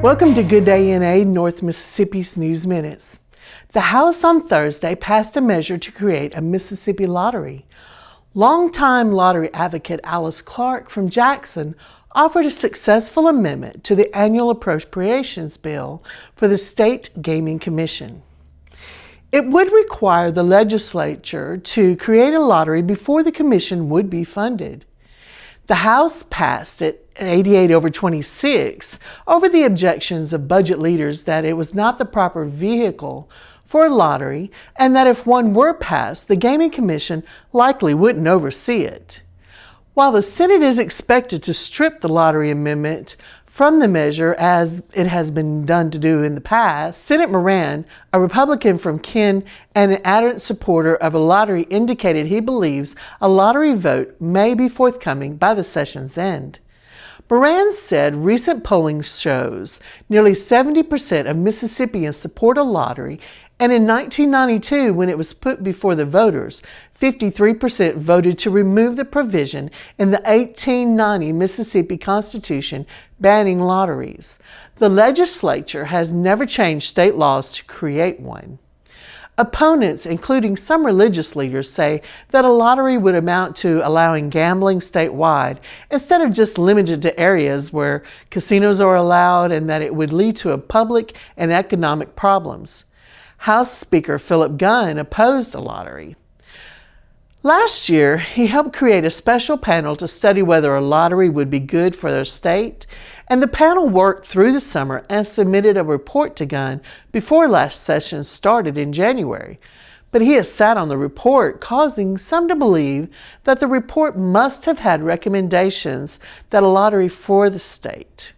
Welcome to Good Day NA, North Mississippi's News Minutes. The House on Thursday passed a measure to create a Mississippi lottery. Longtime lottery advocate Alice Clark from Jackson offered a successful amendment to the annual appropriations bill for the State Gaming Commission. It would require the legislature to create a lottery before the commission would be funded. The House passed it 88-26 over the objections of budget leaders that it was not the proper vehicle for a lottery and that if one were passed, the Gaming Commission likely wouldn't oversee it. While the Senate is expected to strip the lottery amendment from the measure as it has been done to do in the past, Senate Moran, a Republican from Ken and an ardent supporter of a lottery, indicated he believes a lottery vote may be forthcoming by the session's end. Moran said recent polling shows nearly 70% of Mississippians support a lottery, and in 1992, when it was put before the voters, 53% voted to remove the provision in the 1890 Mississippi Constitution banning lotteries. The legislature has never changed state laws to create one. Opponents, including some religious leaders, say that a lottery would amount to allowing gambling statewide instead of just limited to areas where casinos are allowed, and that it would lead to public and economic problems. House Speaker Philip Gunn opposed a lottery. Last year, he helped create a special panel to study whether a lottery would be good for their state, and the panel worked through the summer and submitted a report to Gunn before last session started in January. But he has sat on the report, causing some to believe that the report must have had recommendations that a lottery for the state.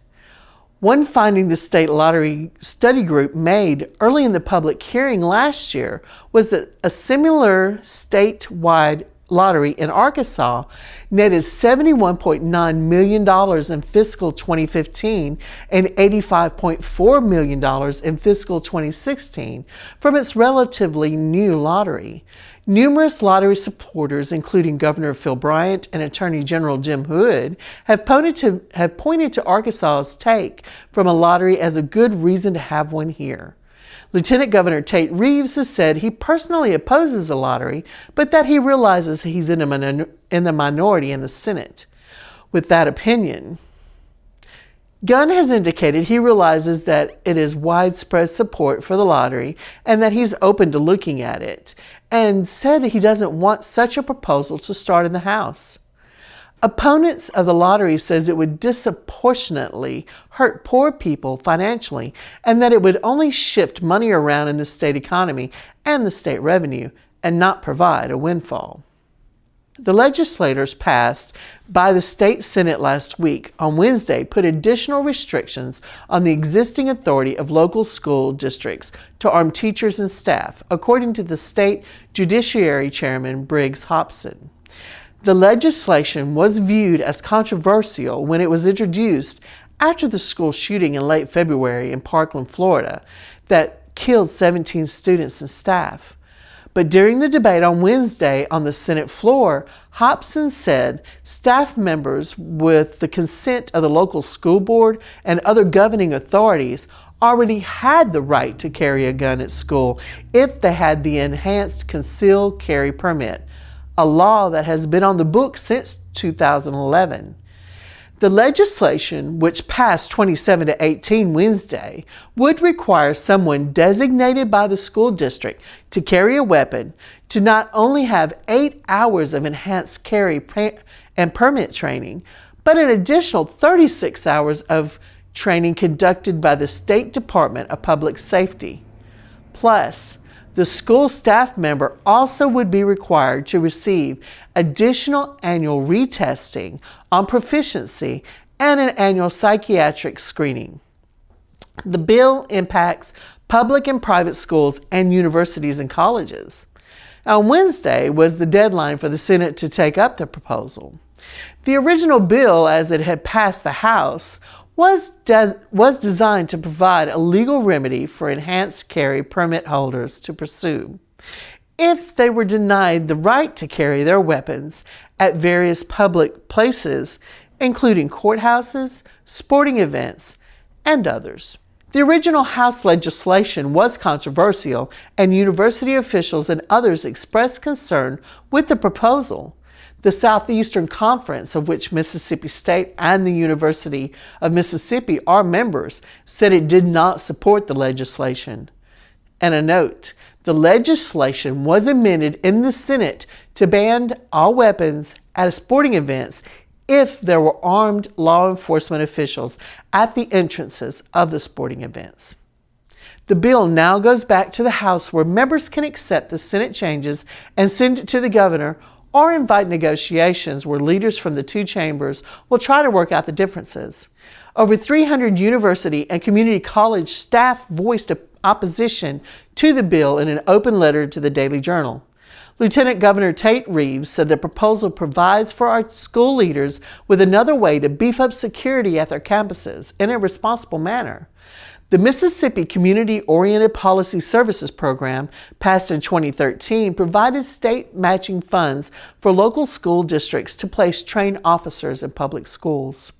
One finding the State Lottery Study Group made early in the public hearing last year was that a similar statewide lottery in Arkansas netted $71.9 million in fiscal 2015 and $85.4 million in fiscal 2016 from its relatively new lottery. Numerous lottery supporters, including Governor Phil Bryant and Attorney General Jim Hood, have pointed to Arkansas's take from a lottery as a good reason to have one here. Lieutenant Governor Tate Reeves has said he personally opposes a lottery, but that he realizes he's in the minority in the Senate. With that opinion, Gunn has indicated he realizes that it is widespread support for the lottery and that he's open to looking at it, and said he doesn't want such a proposal to start in the House. Opponents of the lottery says it would disproportionately hurt poor people financially and that it would only shift money around in the state economy and the state revenue and not provide a windfall. The legislators passed by the state Senate last week on Wednesday put additional restrictions on the existing authority of local school districts to arm teachers and staff, according to the state Judiciary Chairman Briggs Hobson. The legislation was viewed as controversial when it was introduced after the school shooting in late February in Parkland, Florida, that killed 17 students and staff. But during the debate on Wednesday on the Senate floor, Hobson said staff members, with the consent of the local school board and other governing authorities, already had the right to carry a gun at school if they had the enhanced concealed carry permit, a law that has been on the books since 2011. The legislation, which passed 27-18 Wednesday, would require someone designated by the school district to carry a weapon to not only have 8 hours of enhanced carry and permit training, but an additional 36 hours of training conducted by the State Department of Public Safety. Plus, the school staff member also would be required to receive additional annual retesting on proficiency and an annual psychiatric screening. The bill impacts public and private schools and universities and colleges. On Wednesday was the deadline for the Senate to take up the proposal. The original bill, as it had passed the House, was designed to provide a legal remedy for enhanced carry permit holders to pursue if they were denied the right to carry their weapons at various public places, including courthouses, sporting events, and others. The original House legislation was controversial, and university officials and others expressed concern with the proposal. The Southeastern Conference, of which Mississippi State and the University of Mississippi are members, said it did not support the legislation. And a note, the legislation was amended in the Senate to ban all weapons at sporting events if there were armed law enforcement officials at the entrances of the sporting events. The bill now goes back to the House, where members can accept the Senate changes and send it to the governor, or invite negotiations where leaders from the two chambers will try to work out the differences. Over 300 university and community college staff voiced opposition to the bill in an open letter to the Daily Journal. Lieutenant Governor Tate Reeves said the proposal provides for our school leaders with another way to beef up security at their campuses in a responsible manner. The Mississippi Community-Oriented Policy Services Program, passed in 2013, provided state matching funds for local school districts to place trained officers in public schools.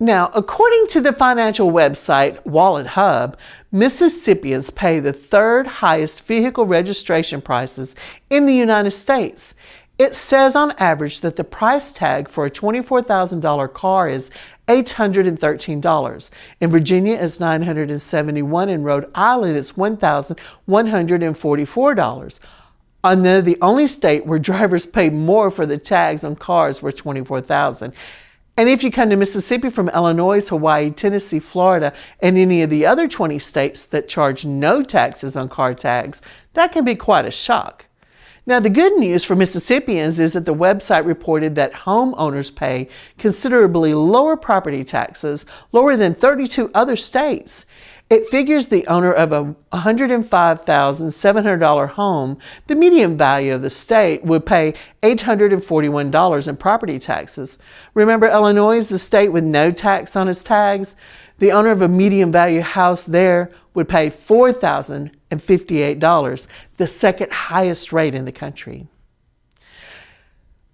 Now, according to the financial website Wallet Hub, Mississippians pay the third highest vehicle registration prices in the United States. It says on average that the price tag for a $24,000 car is $813. In Virginia, it's $971. In Rhode Island, it's $1,144. And they're the only state where drivers pay more for the tags on cars worth $24,000. And if you come to Mississippi from Illinois, Hawaii, Tennessee, Florida, and any of the other 20 states that charge no taxes on car tags, that can be quite a shock. Now, the good news for Mississippians is that the website reported that homeowners pay considerably lower property taxes, lower than 32 other states. It figures the owner of a $105,700 home, the median value of the state, would pay $841 in property taxes. Remember, Illinois is the state with no tax on its tags? The owner of a median value house there would pay $4,058, the second highest rate in the country.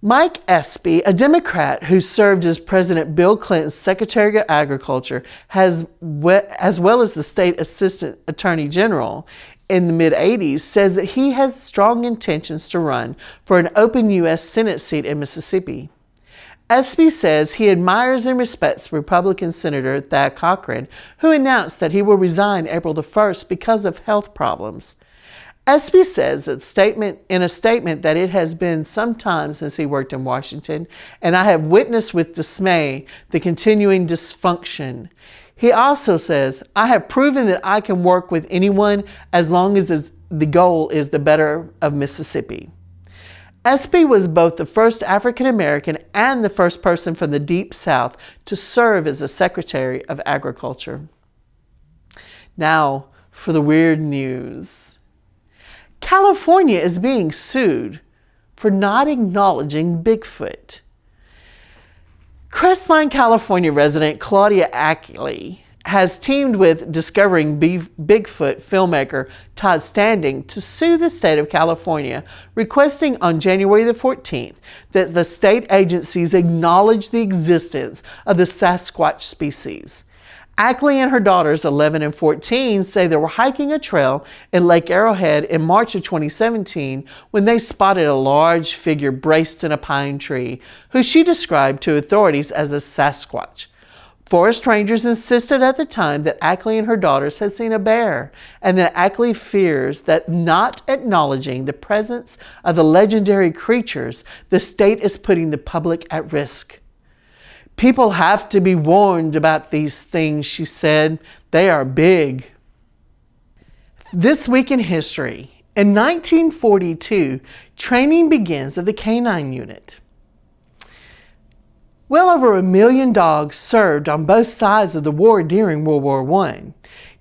Mike Espy, a Democrat who served as President Bill Clinton's Secretary of Agriculture, as well as the state Assistant Attorney General in the mid-'80s, says that he has strong intentions to run for an open U.S. Senate seat in Mississippi. Espy says he admires and respects Republican Senator Thad Cochran, who announced that he will resign April the 1st because of health problems. Espy says in a statement that it has been some time since he worked in Washington, and I have witnessed with dismay the continuing dysfunction. He also says, I have proven that I can work with anyone as long as the goal is the better of Mississippi. Espy was both the first African American and the first person from the Deep South to serve as the Secretary of Agriculture. Now for the weird news. California is being sued for not acknowledging Bigfoot. Crestline, California resident Claudia Ackley has teamed with Discovering Bigfoot filmmaker Todd Standing to sue the state of California, requesting on January the 14th that the state agencies acknowledge the existence of the Sasquatch species. Ackley and her daughters, 11 and 14, say they were hiking a trail in Lake Arrowhead in March of 2017 when they spotted a large figure braced in a pine tree, who she described to authorities as a Sasquatch. Forest rangers insisted at the time that Ackley and her daughters had seen a bear, and that Ackley fears that not acknowledging the presence of the legendary creatures, the state is putting the public at risk. People have to be warned about these things, she said. They are big. This week in history. In 1942, training begins of the Canine Unit. Well over 1 million dogs served on both sides of the war during World War I,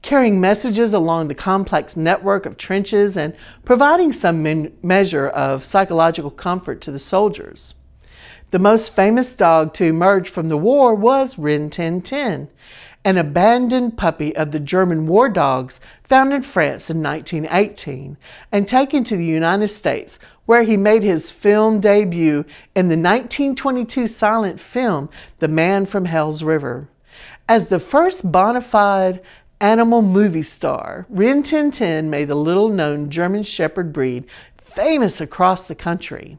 carrying messages along the complex network of trenches and providing some measure of psychological comfort to the soldiers. The most famous dog to emerge from the war was Rin Tin Tin, an abandoned puppy of the German war dogs found in France in 1918 and taken to the United States, where he made his film debut in the 1922 silent film The Man from Hell's River. As the first bona fide animal movie star, Rin Tin Tin made the little-known German Shepherd breed famous across the country.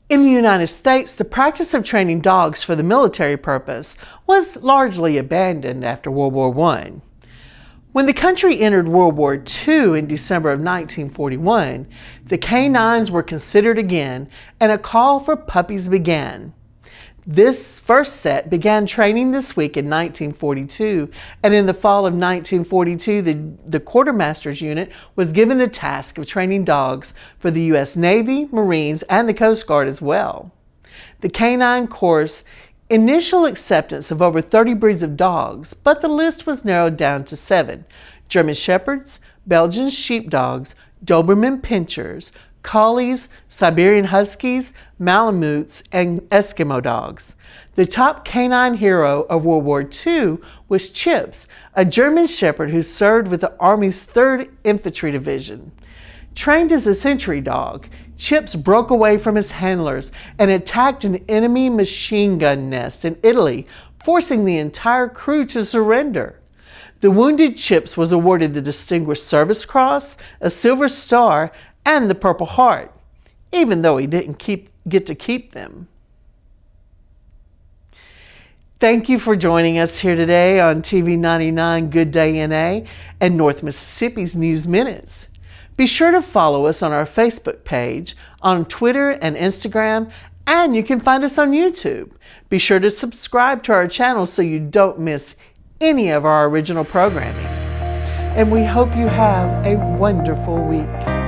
In the United States, the practice of training dogs for the military purpose was largely abandoned after World War I. When the country entered World War II in December of 1941, the canines were considered again and a call for puppies began. This first set began training this week in 1942, and in the fall of 1942, the Quartermaster's Unit was given the task of training dogs for the U.S. Navy, Marines, and the Coast Guard as well. The canine course initial acceptance of over 30 breeds of dogs, but the list was narrowed down to 7: German Shepherds, Belgian Sheepdogs, Doberman Pinschers, Collies, Siberian Huskies, Malamutes, and Eskimo dogs. The top canine hero of World War II was Chips, a German Shepherd who served with the Army's 3rd Infantry Division. Trained as a sentry dog, Chips broke away from his handlers and attacked an enemy machine gun nest in Italy, forcing the entire crew to surrender. The wounded Chips was awarded the Distinguished Service Cross, a Silver Star, and the Purple Heart, even though he didn't get to keep them. Thank you for joining us here today on TV 99 Good Day NA and North Mississippi's News Minutes. Be sure to follow us on our Facebook page, on Twitter and Instagram, and you can find us on YouTube. Be sure to subscribe to our channel so you don't miss any of our original programming. And we hope you have a wonderful week.